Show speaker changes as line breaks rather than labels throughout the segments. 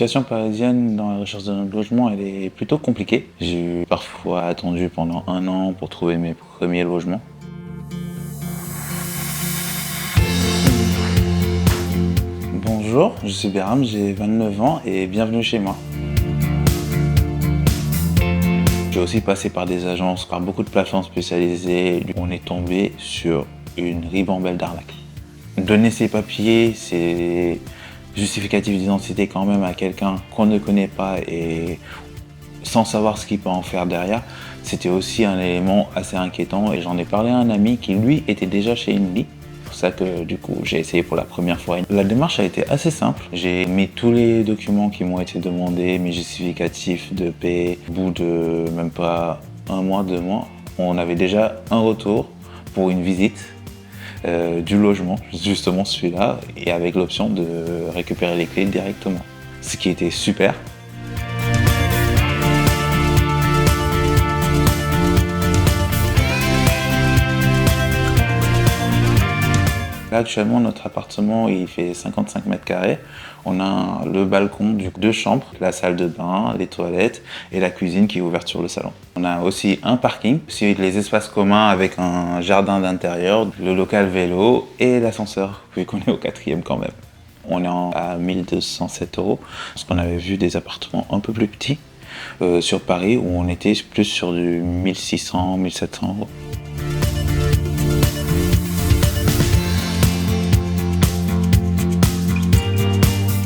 situation parisienne dans la recherche d'un logement, elle est plutôt compliquée. J'ai parfois attendu pendant 1 an pour trouver mes premiers logements. Bonjour, je suis Béram, j'ai 29 ans et bienvenue chez moi. J'ai aussi passé par des agences, par beaucoup de plateformes spécialisées. On est tombé sur une ribambelle d'arnaques. Donner ses papiers, c'est justificatif d'identité quand même à quelqu'un qu'on ne connaît pas et sans savoir ce qu'il peut en faire derrière, c'était aussi un élément assez inquiétant et j'en ai parlé à un ami qui lui était déjà chez Inly. C'est pour ça que du coup j'ai essayé pour la première fois. La démarche a été assez simple. J'ai mis tous les documents qui m'ont été demandés, mes justificatifs de paie. Au bout de même pas 1 mois, 2 mois, on avait déjà un retour pour une visite du logement, justement celui-là, et avec l'option de récupérer les clés directement. Ce qui était super. Là, actuellement, notre appartement, il fait 55 mètres carrés. On a le balcon, 2 chambres, la salle de bain, les toilettes et la cuisine qui est ouverte sur le salon. On a aussi un parking, aussi les espaces communs avec un jardin d'intérieur, le local vélo et l'ascenseur, vu qu'on est au 4e quand même. On est à 1 207 €, parce qu'on avait vu des appartements un peu plus petits sur Paris, où on était plus sur du 1 600, 1 700 €.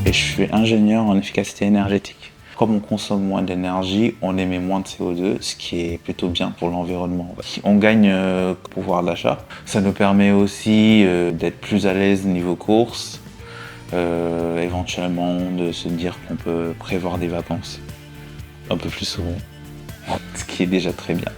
Et je suis ingénieur en efficacité énergétique. Comme on consomme moins d'énergie, on émet moins de CO2, ce qui est plutôt bien pour l'environnement. On gagne pouvoir d'achat. Ça nous permet aussi d'être plus à l'aise niveau courses, éventuellement de se dire qu'on peut prévoir des vacances un peu plus souvent, ce qui est déjà très bien.